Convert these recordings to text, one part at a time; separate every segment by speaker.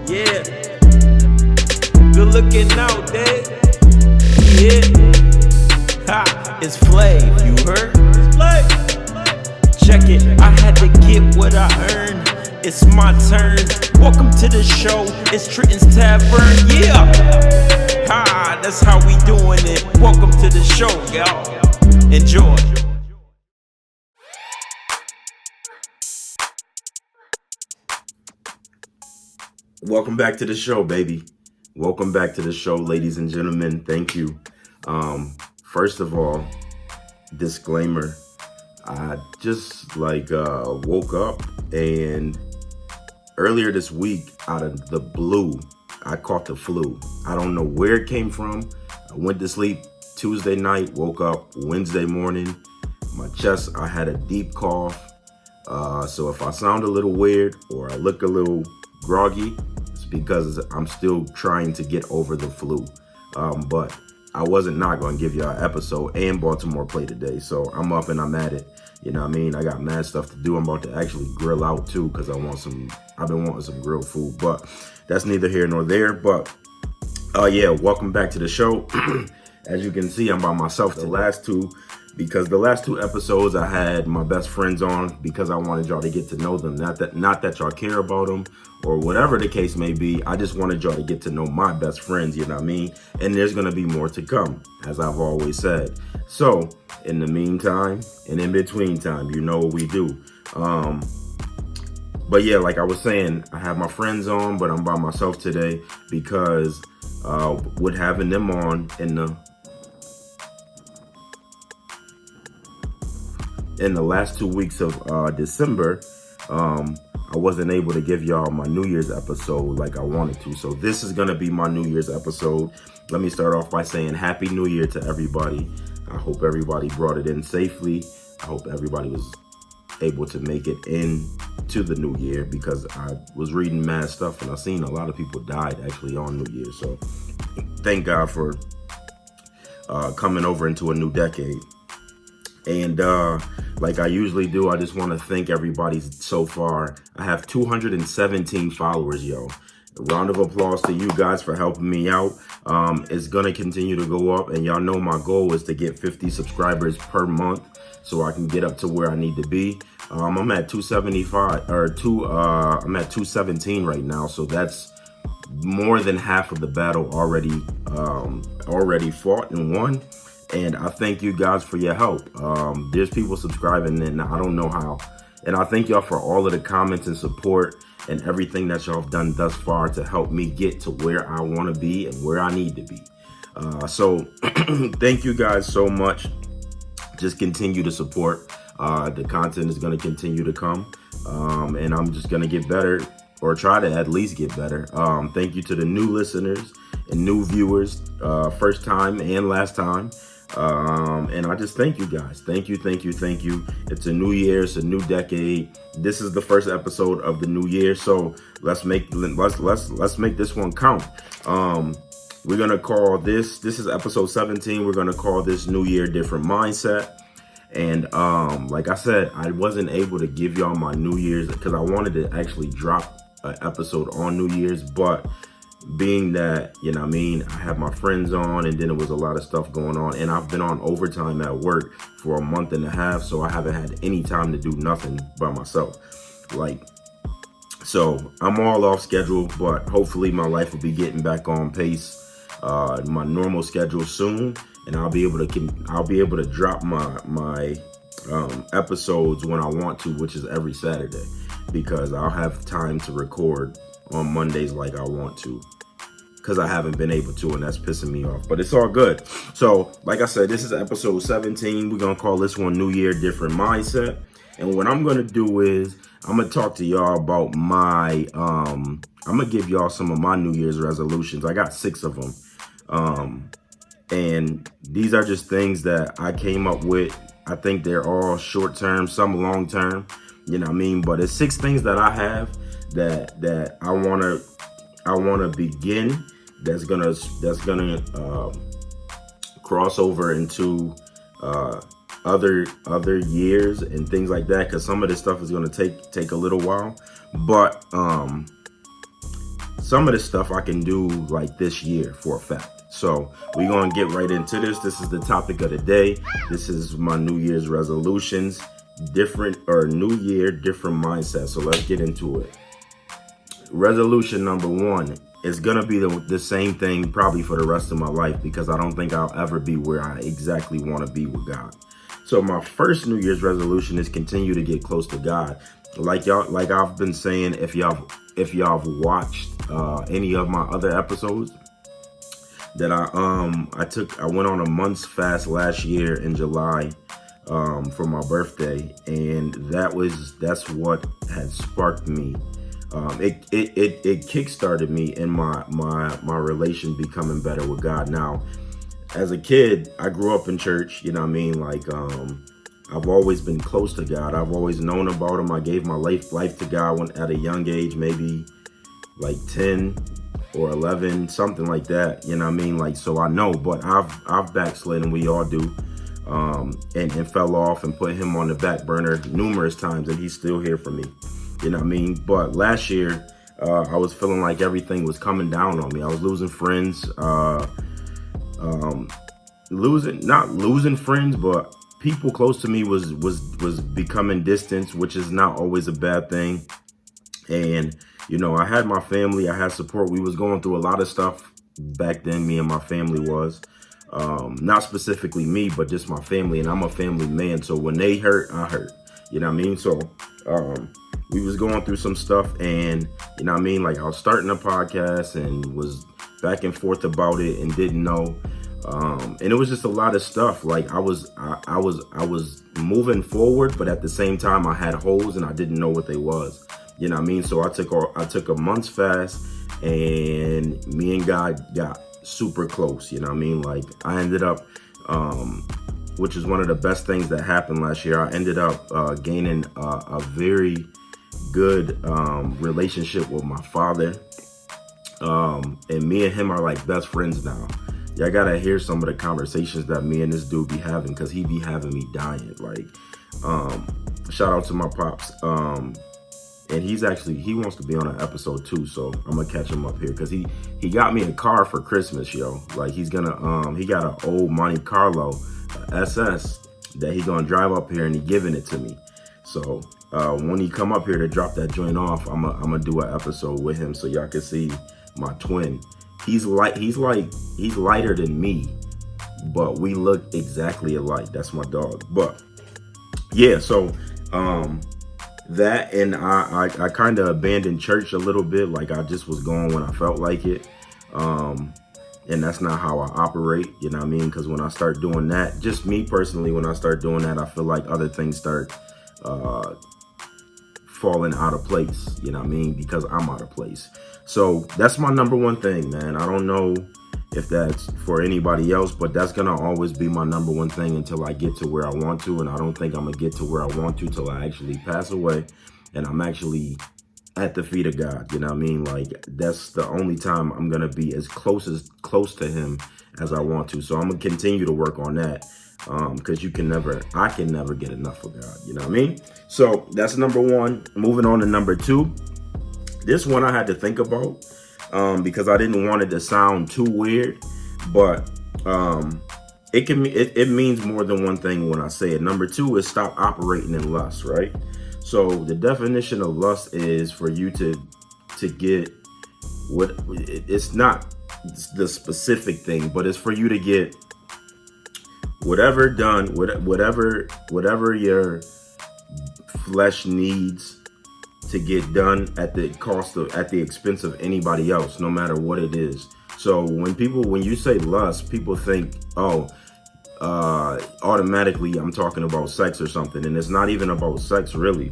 Speaker 1: Yeah. Good looking out there. Yeah. Ha, it's Flav, you heard? It's Flav. Check it, I had to get what I earned. It's my turn. Welcome to the show. It's Trenton's Tavern. Yeah. Ha, that's how we doing it. Welcome to the show, y'all. Enjoy. Welcome back to the show, baby. Welcome back to the show, ladies and gentlemen. Thank you. First of all, disclaimer. I just woke up, and earlier this week, out of the blue, I caught the flu. I don't know where it came from. I went to sleep Tuesday night, woke up Wednesday morning. My chest, I had a deep cough. So if I sound a little weird or I look a little groggy, it's because I'm still trying to get over the flu. But I wasn't not going to give y'all an episode, and Baltimore play today. So I'm up and I'm at it. You know what I mean? I got mad stuff to do. I'm about to actually grill out too, because I've been wanting some grilled food, but that's neither here nor there. But yeah, welcome back to the show. As you can see, I'm by myself the last two episodes I had my best friends on because I wanted y'all to get to know them. Not that y'all care about them or whatever the case may be. I just wanted y'all to get to know my best friends, you know what I mean? And there's gonna be more to come, as I've always said. So in the meantime and in between time, you know what we do. But yeah, like I was saying, I have my friends on, but I'm by myself today because with having them on in the last 2 weeks of December, I wasn't able to give y'all my New Year's episode like I wanted to. So this is gonna be my New Year's episode. Let me start off by saying Happy New Year to everybody. I hope everybody brought it in safely. I hope everybody was able to make it into the new year, because I was reading mad stuff and I seen a lot of people died actually on New Year. So thank God for coming over into a new decade. And like I usually do, I just want to thank everybody so far. I have 217 followers, yo. A round of applause to you guys for helping me out. It's going to continue to go up, and y'all know my goal is to get 50 subscribers per month so I can get up to where I need to be. I'm at 275 or I'm at 217 right now, so that's more than half of the battle already fought and won. And I thank you guys for your help. There's people subscribing and I don't know how. And I thank y'all for all of the comments and support and everything that y'all have done thus far to help me get to where I want to be and where I need to be. So thank you guys so much. Just continue to support. The content is going to continue to come. And I'm just going to get better, or try to at least get better. Thank you to the new listeners and new viewers, first time and last time. And I just thank you guys. Thank you. It's a new year. It's a new decade. This is the first episode of the new year. So let's make this one count. We're going to call this is episode 17. We're going to call this New Year Different Mindset. And like I said, I wasn't able to give y'all my New Year's because I wanted to actually drop an episode on New Year's, but being that, you know what I mean, I have my friends on, and then it was a lot of stuff going on, and I've been on overtime at work for a month and a half, so I haven't had any time to do nothing by myself. So I'm all off schedule, but hopefully my life will be getting back on pace, my normal schedule soon, and I'll be able to drop my episodes when I want to, which is every Saturday, because I'll have time to record on Mondays like I want to, because I haven't been able to, and that's pissing me off, but it's all good. So like I said, this is episode 17. We're gonna call this one New Year Different Mindset. And what I'm gonna do is I'm gonna talk to y'all about my I'm gonna give y'all some of my New Year's resolutions. I got 6 of them, and these are just things that I came up with. I think they're all short term, some long term, you know what I mean, but it's 6 things that I have that I want to begin, that's gonna cross over into other years and things like that, because some of this stuff is gonna take a little while. But some of the stuff I can do like this year for a fact. So we're going to get right into this. This is the topic of the day. This is my New Year's resolutions, new year, different mindset. So let's get into it. Resolution number 1 is going to be the same thing probably for the rest of my life, because I don't think I'll ever be where I exactly want to be with God. So my first New Year's resolution is continue to get close to God. Like I've been saying, if y'all have watched any of my other episodes, that I went on a month's fast last year in July for my birthday, and that's what had sparked me. It kickstarted me in my relation becoming better with God. Now, as a kid, I grew up in church, you know what I mean? Like, I've always been close to God. I've always known about him. I gave my life to God at a young age, maybe like 10 or 11, something like that. You know what I mean? Like, so I know, but I've backslid, we all do, and fell off and put him on the back burner numerous times, and he's still here for me. You know what I mean? But last year, I was feeling like everything was coming down on me. I was losing friends, not losing friends, but people close to me was becoming distant, which is not always a bad thing. And, you know, I had my family, I had support. We was going through a lot of stuff back then, me and my family was. Not specifically me, but just my family, and I'm a family man. So when they hurt, I hurt. You know what I mean? So we was going through some stuff, and, you know what I mean? Like, I was starting a podcast and was back and forth about it and didn't know. And it was just a lot of stuff. Like, I was moving forward, but at the same time I had holes and I didn't know what they was. You know what I mean? So I took a month's fast, and me and God got super close. You know what I mean? Like, I ended up, which is one of the best things that happened last year. I ended up gaining a very good relationship with my father. And me and him are like best friends now. Y'all gotta hear some of the conversations that me and this dude be having, because he be having me dying. Like, shout out to my pops. And he wants to be on an episode too, so I'm gonna catch him up here, because he got me a car for Christmas, yo. Like, he's gonna he got an old Monte Carlo SS that he gonna drive up here, and he giving it to me. So when he come up here to drop that joint off, I'm gonna do an episode with him so y'all can see my twin. He's lighter than me, but we look exactly alike. That's my dog. But yeah, so that, and I kind of abandoned church a little bit. Like, I just was going when I felt like it. And that's not how I operate, you know what I mean? Because when I start doing that, just me personally, when I start doing that, I feel like other things start falling out of place, you know what I mean? Because I'm out of place. So that's my number one thing, man. I don't know if that's for anybody else, but that's gonna always be my number one thing until I get to where I want to. And I don't think I'm gonna get to where I want to till I actually pass away and I'm actually at the feet of God. You know what I mean? Like, that's the only time I'm gonna be as close to him as I want to. So I'm gonna continue to work on that, because I can never get enough of God. You know what I mean? So that's number 1. Moving on to number 2. This one I had to think about, because I didn't want it to sound too weird, but it means more than one thing when I say it. Number 2 is stop operating in lust, right? So the definition of lust is for you to get what, it's not the specific thing, but it's for you to get whatever done, whatever your flesh needs to get done at the expense of anybody else, no matter what it is. So when you say lust, people think, automatically I'm talking about sex or something, and it's not even about sex, really.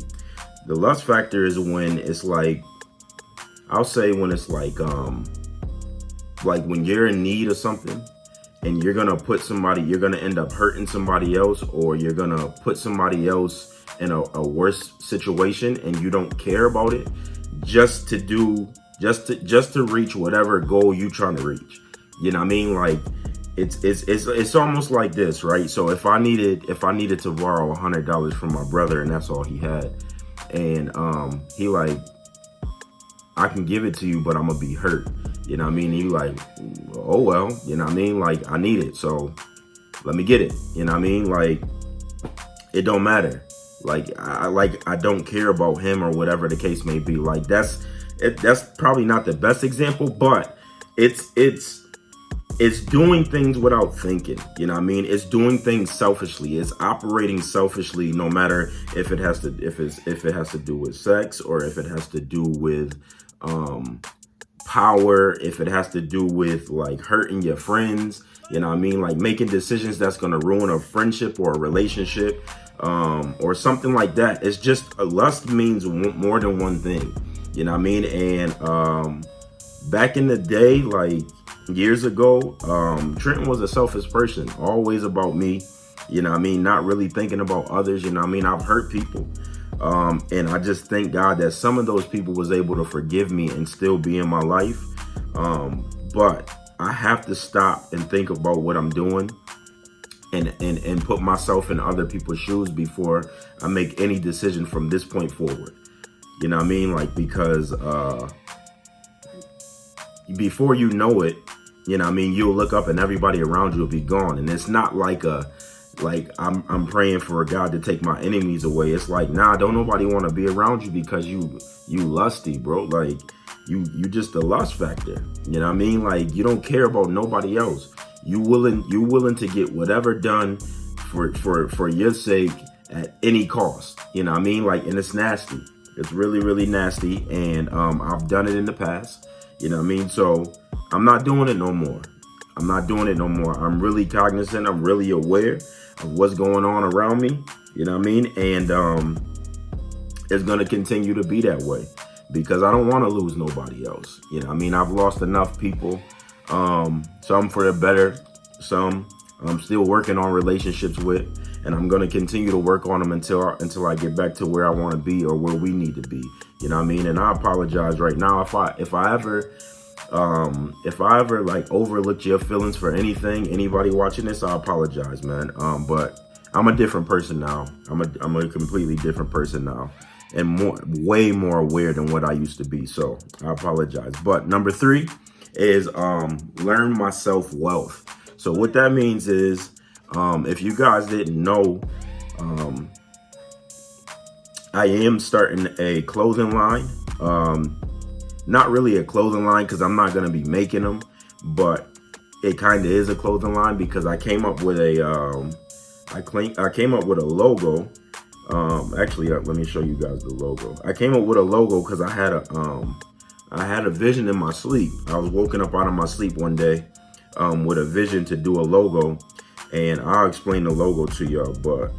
Speaker 1: The lust factor is when it's like, I'll say when it's like when you're in need of something and you're gonna end up hurting somebody else, or you're gonna put somebody else in a worse situation, and you don't care about it just to reach whatever goal you trying to reach. You know what I mean? Like, it's almost like this, right? So if I needed to borrow $100 from my brother, and that's all he had, and he like, I can give it to you, but I'm gonna be hurt. You know what I mean? And you like, oh well, you know what I mean? Like, I need it, so let me get it. You know what I mean? Like, it don't matter. Like, I don't care about him or whatever the case may be. Like, that's probably not the best example, but it's doing things without thinking. You know what I mean? It's doing things selfishly. It's operating selfishly, no matter if it has to do with sex, or if it has to do with power, if it has to do with like hurting your friends. You know what I mean? Like making decisions that's going to ruin a friendship or a relationship, or something like that. It's just, a lust means more than one thing. You know what I mean? And back in the day, like years ago, Trenton was a selfish person, always about me. You know what I mean? Not really thinking about others. You know what I mean? I've hurt people. And I just thank God that some of those people was able to forgive me and still be in my life. But I have to stop and think about what I'm doing, and put myself in other people's shoes before I make any decision from this point forward. You know what I mean? Like, because before you know it, you know what I mean, you'll look up and everybody around you will be gone. And it's not like I'm praying for God to take my enemies away. It's like, nah, don't nobody want to be around you because you lusty, bro. Like, you just a lust factor. You know what I mean? Like, you don't care about nobody else. You willing to get whatever done for your sake at any cost. You know what I mean? Like, and it's nasty. It's really, really nasty. And I've done it in the past. You know what I mean? So I'm not doing it no more. I'm really cognizant. I'm really aware of what's going on around me. You know what I mean? And it's going to continue to be that way, because I don't want to lose nobody else. You know what I mean? I've lost enough people, some for the better, some I'm still working on relationships with, and I'm going to continue to work on them until I get back to where I want to be, or where we need to be. You know what I mean? And I apologize right now if I ever like overlooked your feelings for anything. Anybody watching this, I apologize, man. But I'm a different person now. I'm a completely different person now, and way more aware than what I used to be. So I apologize. But number 3 is learn my self-wealth. So what that means is, if you guys didn't know, I am starting a clothing line. Not really a clothing line, because I'm not going to be making them, but it kind of is a clothing line, because I came up with a logo. Actually, let me show you guys the logo. I came up with a logo because I had a vision in my sleep. I was woken up out of my sleep one day with a vision to do a logo, and I'll explain the logo to y'all. But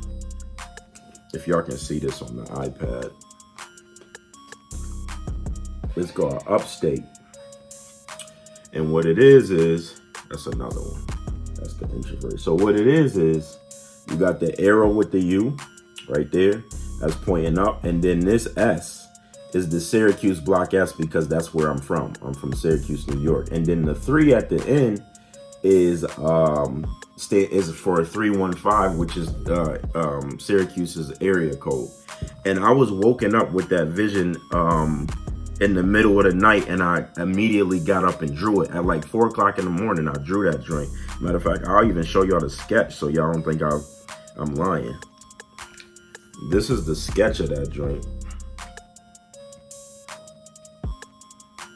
Speaker 1: if y'all can see this on the iPad, it's called Upstate. And what it is that's another one. That's the introvert. So what it is you got the arrow with the U right there that's pointing up, and then this S is the Syracuse block S, because that's where I'm from. I'm from Syracuse, New York. And then the 3 at the end is for 315, which is Syracuse's area code. And I was woken up with that vision in the middle of the night, and I immediately got up and drew it at like 4 o'clock in the morning. I drew that joint. Matter of fact, I'll even show y'all the sketch so y'all don't think I'm lying. This is the sketch of that joint.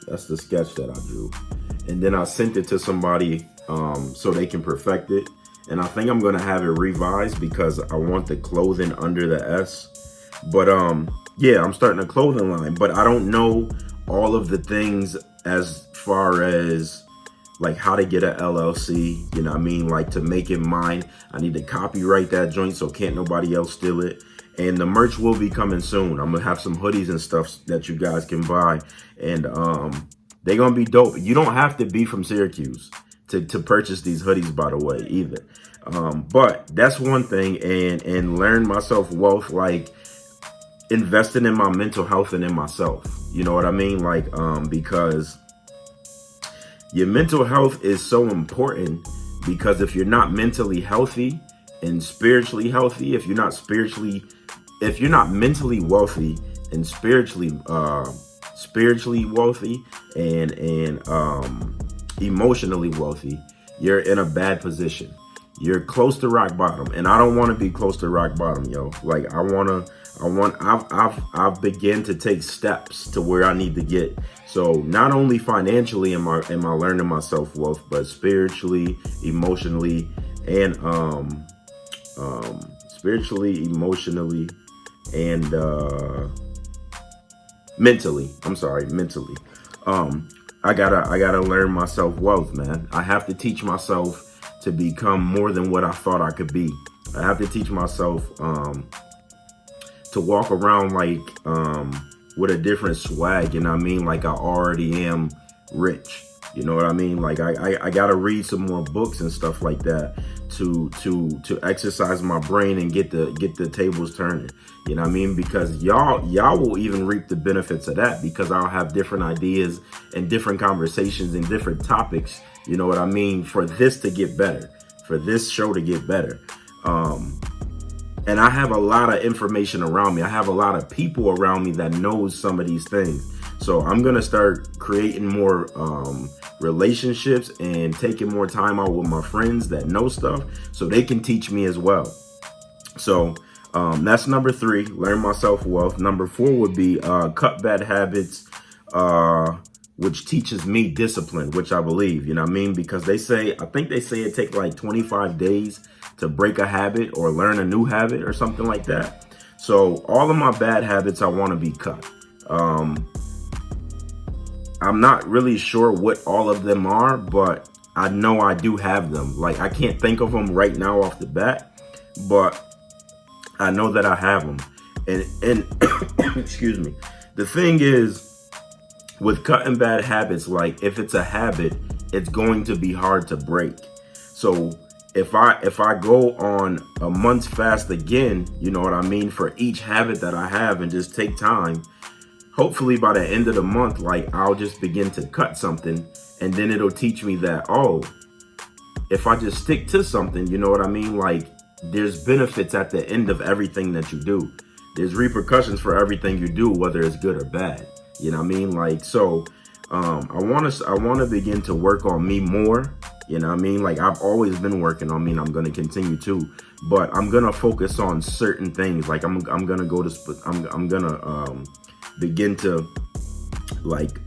Speaker 1: That's the sketch that I drew. And then I sent it to somebody so they can perfect it. And I think I'm going to have it revised, because I want the clothing under the S. But yeah, I'm starting a clothing line, but I don't know all of the things as far as like how to get a LLC. You know what I mean? Like, to make it mine, I need to copyright that joint so can't nobody else steal it. And the merch will be coming soon. I'm gonna have some hoodies and stuff that you guys can buy, and they're gonna be dope. You don't have to be from Syracuse to purchase these hoodies, by the way, either. But that's one thing, and learn my self-wealth, like investing in my mental health and in myself. You know what I mean? Like, because your mental health is so important, because if you're not mentally healthy and spiritually healthy, if you're not mentally wealthy and spiritually spiritually wealthy and emotionally wealthy, you're in a bad position. You're close to rock bottom, and I don't want to be close to rock bottom, yo. Like I've begun to take steps to where I need to get. So not only financially am I learning my self-worth, but spiritually, emotionally, and spiritually, emotionally, and mentally. I'm sorry, mentally. I gotta learn my self-worth, man. I have to teach myself to become more than what I thought I could be. I have to teach myself to walk around like with a different swag, you know what I mean? Like I already am rich. You know what I mean? Like I gotta read some more books and stuff like that to exercise my brain and get the tables turning. You know what I mean? Because y'all will even reap the benefits of that, because I'll have different ideas and different conversations and different topics. You know what I mean? For this to get better, for this show to get better. And I have a lot of information around me. I have a lot of people around me that knows some of these things. So I'm going to start creating more relationships and taking more time out with my friends that know stuff so they can teach me as well. So that's number 3, learn my self-worth. Number 4 would be cut bad habits, which teaches me discipline, which I believe, you know what I mean? Because I think they say it takes like 25 days to break a habit or learn a new habit or something like that. So all of my bad habits, I want to be cut. I'm not really sure what all of them are, but I know I do have them. Like I can't think of them right now off the bat, but I know that I have them. And excuse me. The thing is, with cutting bad habits, like if it's a habit, it's going to be hard to break. So if I go on a month's fast again, you know what I mean, for each habit that I have, and just take time, hopefully by the end of the month, like I'll just begin to cut something, and then it'll teach me that, oh, if I just stick to something, you know what I mean? Like there's benefits at the end of everything that you do. There's repercussions for everything you do, whether it's good or bad. You know what I mean? Like, so I want to begin to work on me more. You know what I mean? Like I've always been working on me, and I'm going to continue to, but I'm going to focus on certain things. Like I'm going to go to, I'm going to begin to like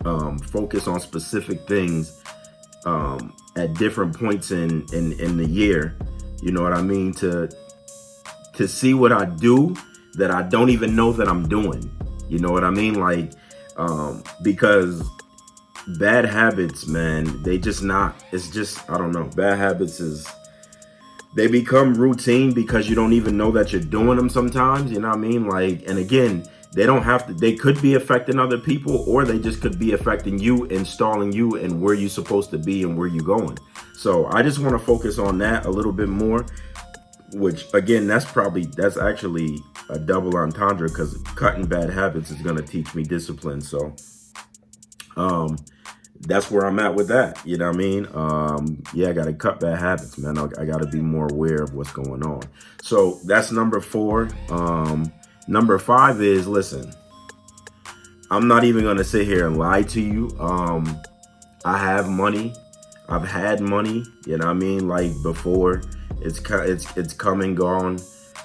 Speaker 1: focus on specific things at different points in the year. You know what I mean? To see what I do that I don't even know that I'm doing. You know what I mean? Like, because bad habits, man, it's just, I don't know. Bad habits they become routine because you don't even know that you're doing them sometimes. You know what I mean? Like, and again, they could be affecting other people, or they just could be affecting you, installing you and where you're supposed to be and where you're going. So I just want to focus on that a little bit more, which again, that's actually a double entendre, because cutting bad habits is going to teach me discipline. So that's where I'm at with that. You know what I mean? Yeah, I got to cut bad habits, man. I got to be more aware of what's going on. So that's number 4. Number 5 is, listen, I'm not even going to sit here and lie to you. I have money. I've had money, you know what I mean? Like before, it's come and gone.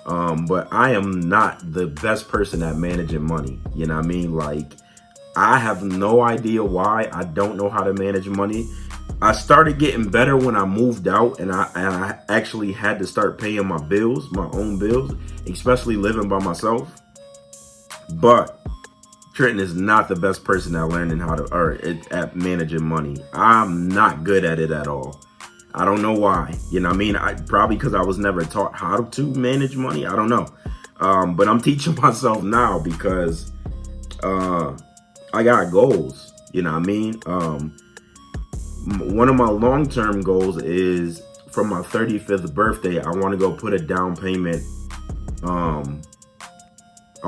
Speaker 1: But I am not the best person at managing money. You know what I mean? Like I have no idea why. I don't know how to manage money. I started getting better when I moved out, and I actually had to start paying my bills, my own bills, especially living by myself. But Trenton is not the best person at learning at managing money. I'm not good at it at all. I don't know why. You know what I mean? Probably because I was never taught how to manage money. I don't know. But I'm teaching myself now because I got goals. You know what I mean? One of my long-term goals is, for my 35th birthday, I want to go put a down payment. I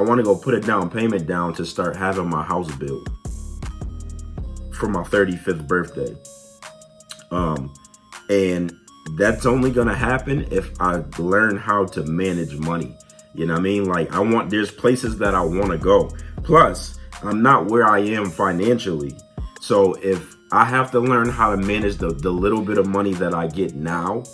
Speaker 1: want to go put a down payment down to start having my house built for my 35th birthday. And that's only going to happen if I learn how to manage money. You know what I mean? Like there's places that I want to go. Plus, I'm not where I am financially. So if I have to learn how to manage the little bit of money that I get now,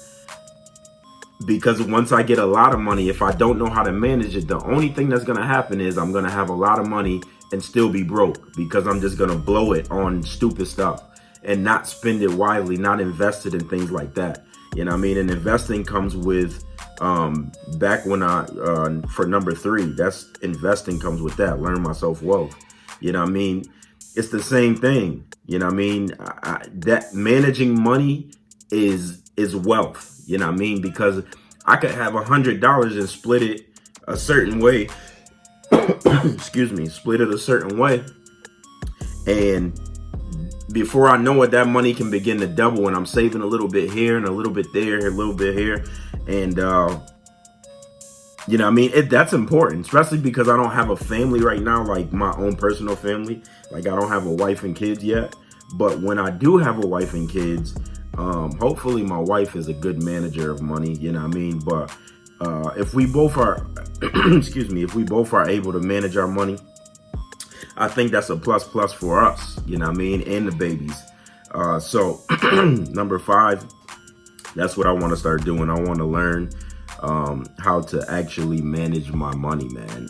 Speaker 1: because once I get a lot of money, if I don't know how to manage it, the only thing that's going to happen is I'm going to have a lot of money and still be broke, because I'm just going to blow it on stupid stuff and not spend it wisely, not invest it in things like that. You know what I mean? And investing comes with, back when for number 3, that's investing comes with that. Learn my self-wealth. You know what I mean? It's the same thing. You know what I mean? That managing money is wealth. You know what I mean? Because I could have $100 and split it a certain way. Excuse me, split it a certain way. And before I know it, that money can begin to double, and I'm saving a little bit here and a little bit there, a little bit here. And, you know what I mean? That's important, especially because I don't have a family right now, like my own personal family. Like, I don't have a wife and kids yet. But when I do have a wife and kids, hopefully my wife is a good manager of money, you know what I mean? But if we both are, excuse me, if we both are able to manage our money, I think that's a plus for us, you know what I mean, and the babies. So number 5, that's what I want to start doing. I want to learn how to actually manage my money, man.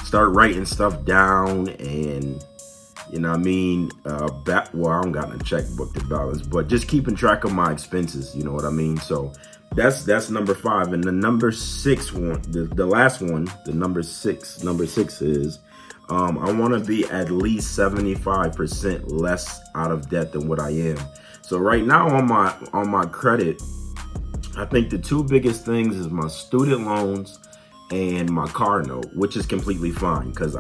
Speaker 1: Start writing stuff down, and you know what I mean, well, I don't got a checkbook to balance, but just keeping track of my expenses, you know what I mean? So that's number 5. And the number 6 one, the last one, the number six is, I want to be at least 75% less out of debt than what I am. So right now on my credit, I think the 2 biggest things is my student loans and my car note, which is completely fine, because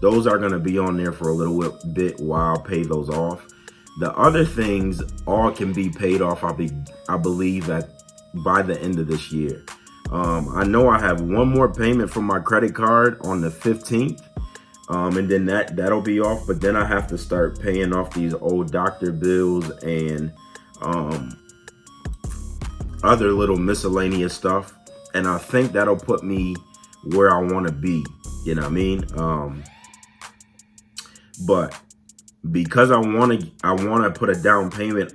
Speaker 1: those are going to be on there for a little bit while I pay those off. The other things all can be paid off, I believe, by the end of this year. I know I have one more payment from my credit card on the 15th. And then that'll be off, but then I have to start paying off these old doctor bills and other little miscellaneous stuff. And I think that'll put me where I want to be, you know what I mean? But because I want to put a down payment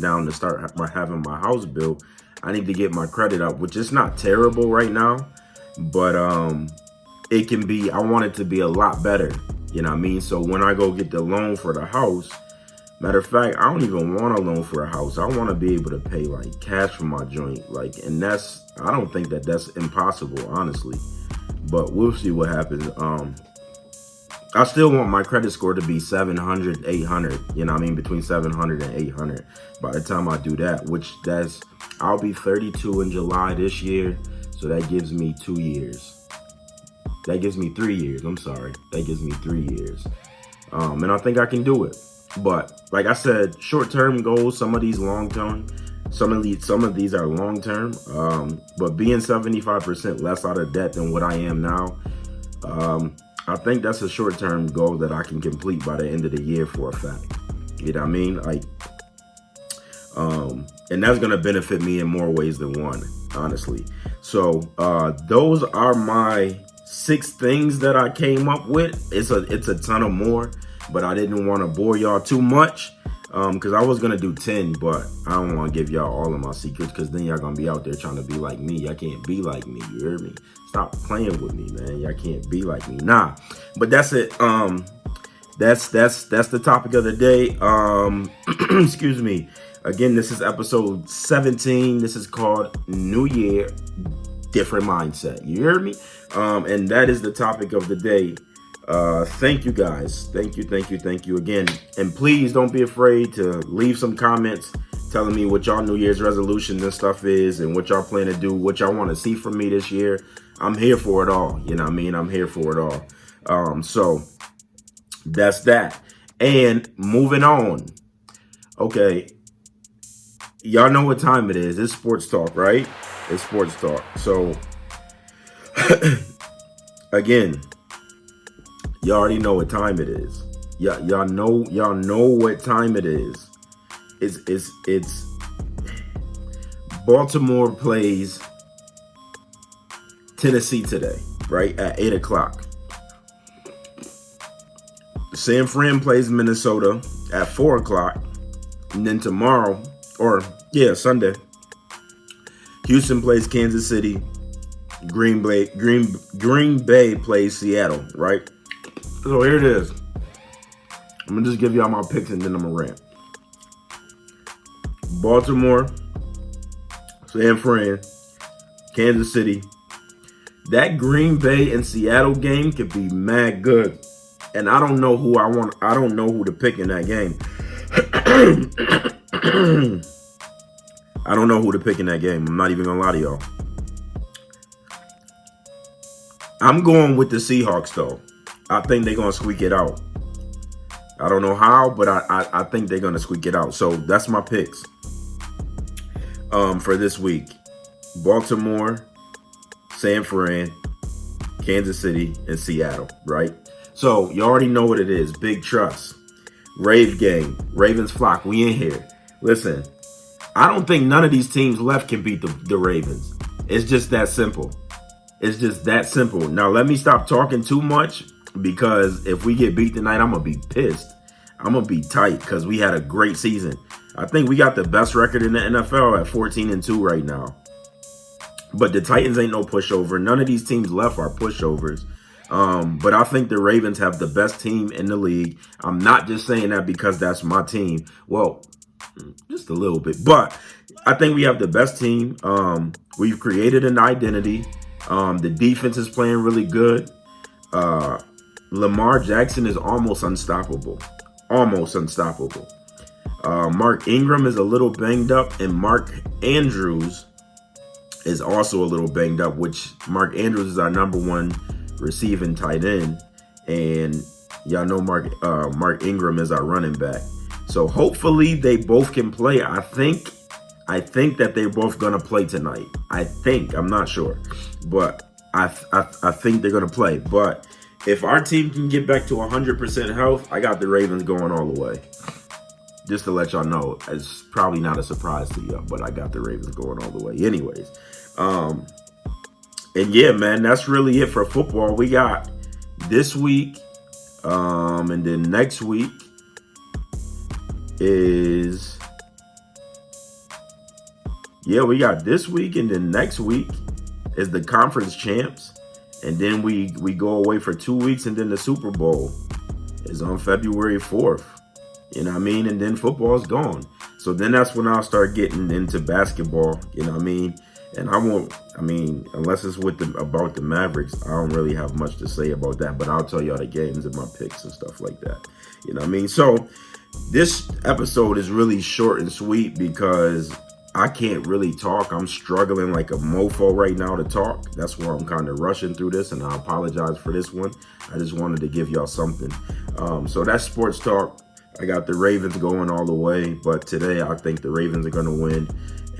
Speaker 1: down to start having my house built, I need to get my credit up, which is not terrible right now, but it can be, I want it to be a lot better, you know what I mean? So when I go get the loan for the house, matter of fact, I don't even want a loan for a house. I want to be able to pay like cash for my joint, like, and I don't think that's impossible, honestly, but we'll see what happens. I still want my credit score to be 700, 800, you know what I mean? Between 700 and 800 by the time I do that, I'll be 32 in July this year. So that gives me 2 years. That gives me 3 years. I'm sorry. That gives me 3 years. And I think I can do it. But like I said, short-term goals, some of these long-term, some of these are long-term. But being 75% less out of debt than what I am now, I think that's a short-term goal that I can complete by the end of the year for a fact. You know what I mean? Like, and that's going to benefit me in more ways than one, honestly. So those are my 6 things that I came up with. It's a ton of more, but I didn't want to bore y'all too much, because I was gonna do 10, but I don't want to give y'all all of my secrets, because then y'all gonna be out there trying to be like me. Y'all can't be like me, you hear me? Stop playing with me, man. Y'all can't be like me. Nah, but that's it. That's the topic of the day. Excuse me. Again, this is episode 17. This is called New Year, Different Mindset. You hear me? And that is the topic of the day. Thank you guys. Thank you again. And please don't be afraid to leave some comments telling me what y'all New Year's resolutions and stuff is, and what y'all plan to do, what y'all want to see from me this year. I'm here for it all. You know what I mean? I'm here for it all. So that's that. And moving on. Okay. Y'all know what time it is. It's sports talk, right? It's sports talk. So again, y'all already know what time it is. Y'all know what time it is. It's Baltimore plays Tennessee today. right, at 8 o'clock. San Fran plays Minnesota at 4 o'clock. And then tomorrow, Sunday, Houston plays Kansas City. Green Bay plays Seattle, right? So here it is. I'm going to just give y'all my picks and then I'm going to rant. Baltimore, San Fran, Kansas City. That Green Bay and Seattle game could be mad good. And I don't know who I don't know who to pick in that game. I don't know who to pick in that game. I'm not even going to lie to y'all. I'm going with the Seahawks, though. I think they're going to squeak it out. I don't know how, but I think they're going to squeak it out. So that's my picks for this week. Baltimore, San Fran, Kansas City, and Seattle, right? So you already know what it is. Big trust. Rave game. Ravens flock. We in here. Listen, I don't think none of these teams left can beat the Ravens. It's just that simple. It's just that simple. Now, let me stop talking too much, because if we get beat tonight, I'm going to be pissed. I'm going to be tight because we had a great season. I think we got the best record in the NFL at 14-2 right now. But the Titans ain't no pushover. None of these teams left are pushovers. But I think the Ravens have the best team in the league. I'm not just saying that because that's my team. Well, just a little bit. But I think we have the best team. We've created an identity. The defense is playing really good. Lamar Jackson is almost unstoppable. Almost unstoppable. Mark Ingram is a little banged up, and Mark Andrews is also a little banged up, which Mark Andrews is our number one receiving tight end, and y'all know Mark Ingram is our running back. So hopefully they both can play. I think that they're both gonna play tonight. I'm not sure, but I think they're gonna play. But if our team can get back to 100% health, I got the Ravens going all the way. Just to let y'all know, it's probably not a surprise to you, but I got the Ravens going all the way. Anyways, and yeah, man, that's really it for football. We got this week, and then next week is, we got this week, and then next week is the conference champs, and then we go away for 2 weeks, and then the Super Bowl is on February 4th. You know what I mean? And then football's gone. So then that's when I'll start getting into basketball. You know what I mean? And unless it's about the Mavericks, I don't really have much to say about that. But I'll tell y'all the games and my picks and stuff like that. You know what I mean? So this episode is really short and sweet because I can't really talk. I'm struggling like a mofo right now to talk. That's why I'm kind of rushing through this, and I apologize for this one. I just wanted to give y'all something. So that's sports talk. I got the Ravens going all the way, but today I think the Ravens are going to win,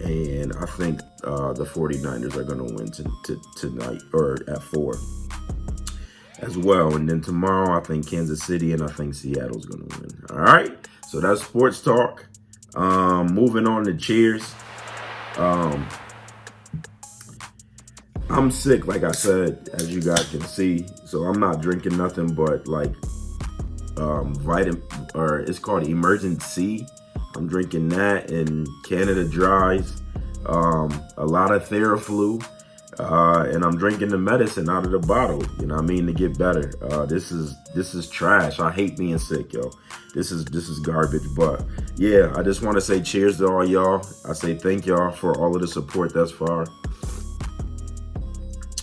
Speaker 1: and I think the 49ers are going to win tonight, or at 4 as well. And then tomorrow I think Kansas City and I think Seattle's going to win. All right, so that's sports talk. Moving on to cheers. I'm sick, like I said, as you guys can see, so I'm not drinking nothing but like it's called Emergency. I'm drinking that, and Canada Dries, a lot of Theraflu, and I'm drinking the medicine out of the bottle, you know what I mean, to get better. This is trash. I hate being sick, yo. This is garbage. But yeah, I just want to say cheers to all y'all. I say thank y'all for all of the support thus far.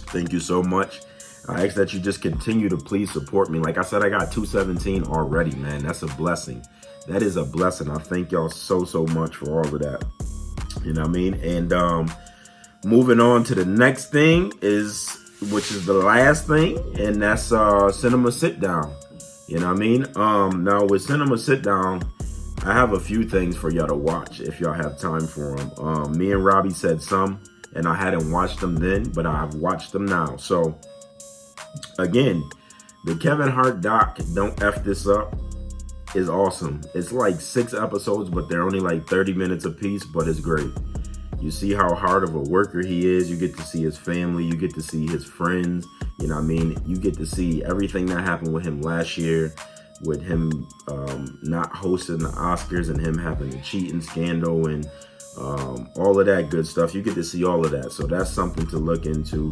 Speaker 1: Thank you so much. I ask that you just continue to please support me. Like I said, I got 217 already, man. That's a blessing. That is a blessing. I thank y'all so much for all of that. You know what I mean? And moving on to the next thing which is the last thing, and that's Cinema Sit Down. You know what I mean? Now with Cinema Sit Down, I have a few things for y'all to watch if y'all have time for them. Me and Robbie said some, and I hadn't watched them then, but I've watched them now. So again, the Kevin Hart doc, Don't F This Up, is awesome. It's like 6 episodes, but they're only like 30 minutes a piece, but it's great. You see how hard of a worker he is. You get to see his family. You get to see his friends. You know what I mean? You get to see everything that happened with him last year, with him not hosting the Oscars and him having the cheating scandal and all of that good stuff. You get to see all of that. So that's something to look into.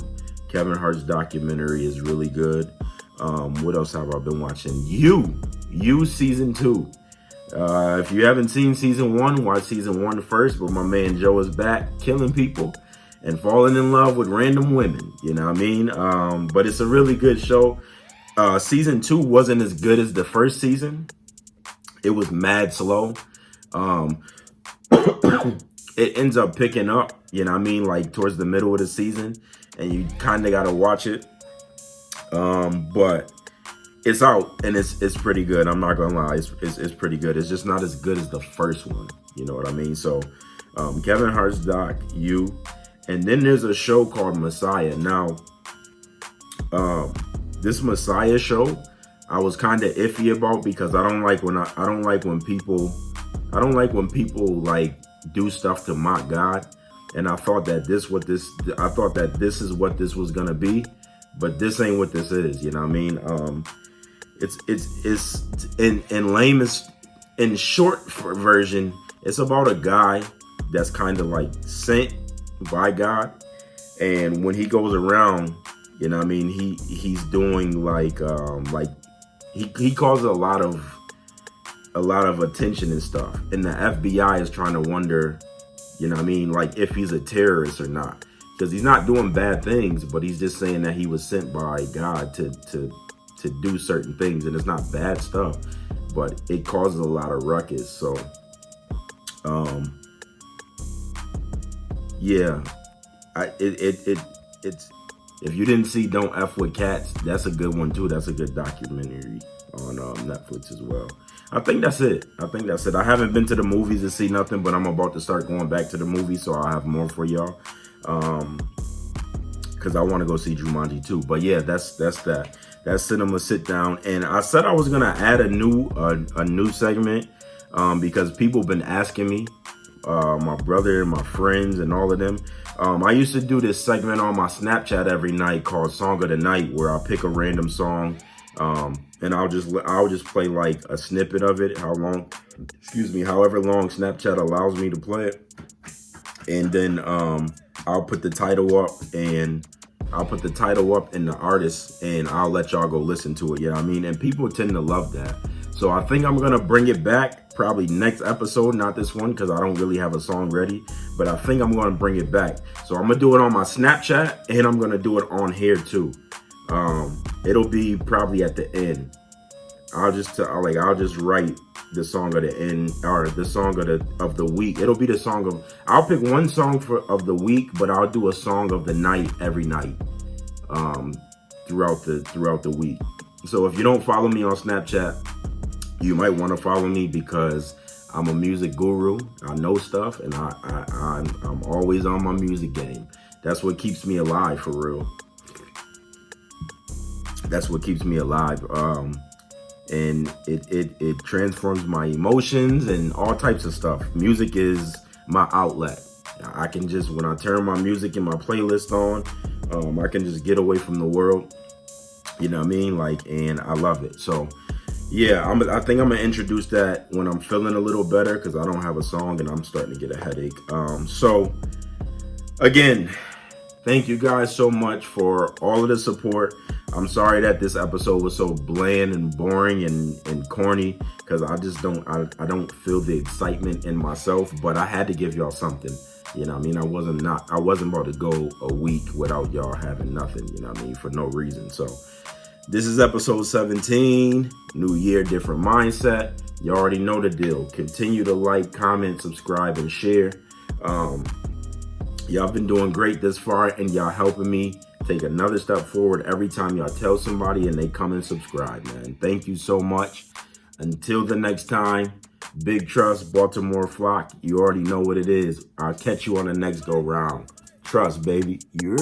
Speaker 1: Kevin Hart's documentary is really good. What else have I been watching? You season 2. If you haven't seen season 1, watch season 1 first. But my man Joe is back killing people and falling in love with random women. You know what I mean? But it's a really good show. Season 2 wasn't as good as the first season. It was mad slow. It ends up picking up, you know what I mean, like towards the middle of the season, and you kind of got to watch it. But it's out and it's pretty good. I'm not gonna lie, it's pretty good. It's just not as good as the first one. You know what I mean? So Kevin Hart's doc, and then there's a show called Messiah. Now, this Messiah show, I was kind of iffy about because I don't like when people like do stuff to mock God. And I thought that this is what this was gonna be, but this ain't what this is. You know what I mean? It's in short version, it's about a guy that's kind of like sent by God, and when he goes around, you know what I mean, he's doing like he causes a lot of attention and stuff, and the FBI is trying to wonder, you know what I mean, like if he's a terrorist or not, because he's not doing bad things, but he's just saying that he was sent by God to do certain things, and it's not bad stuff, but it causes a lot of ruckus. So yeah, it's if you didn't see Don't F with Cats, that's a good one too. That's a good documentary on Netflix as well. I think that's it. I haven't been to the movies to see nothing, but I'm about to start going back to the movies, so I'll have more for y'all. Because I want to go see Jumanji too. But yeah, that's that. That's Cinema Sit Down. And I said I was gonna add a new segment because people have been asking me, my brother and my friends and all of them. I used to do this segment on my Snapchat every night called Song of the Night, where I'll pick a random song. And I'll just play like a snippet of it, however long Snapchat allows me to play it. And then I'll put the title up and the artist, and I'll let y'all go listen to it. You know what I mean? And people tend to love that. So I think I'm gonna bring it back probably next episode, not this one, because I don't really have a song ready, but I think I'm gonna bring it back. So I'm gonna do it on my Snapchat, and I'm gonna do it on here too. It'll be probably at the end. I'll just write the song of the end, or the song of the week. It'll be the song of, I'll pick one song of the week, but I'll do a song of the night every night throughout the week. So if you don't follow me on Snapchat, you might want to follow me, because I'm a music guru. I know stuff, and I'm always on my music game. That's what keeps me alive, for real. That's what keeps me alive. And it transforms my emotions and all types of stuff. Music is my outlet. I can just, when I turn my music and my playlist on, I can just get away from the world. You know what I mean? Like, and I love it. So yeah, I think I'm gonna introduce that when I'm feeling a little better, because I don't have a song and I'm starting to get a headache. So again, thank you guys so much for all of the support. I'm sorry that this episode was so bland and boring and corny, because I just don't feel the excitement in myself, but I had to give y'all something. You know what I mean? I wasn't about to go a week without y'all having nothing, you know what I mean, for no reason. So this is episode 17, new year, different mindset. You already know the deal. Continue to like, comment, subscribe, and share. Y'all been doing great this far, and y'all helping me take another step forward every time y'all tell somebody and they come and subscribe, man. Thank you so much. Until the next time, big trust, Baltimore Flock. You already know what it is. I'll catch you on the next go round. Trust, baby. You're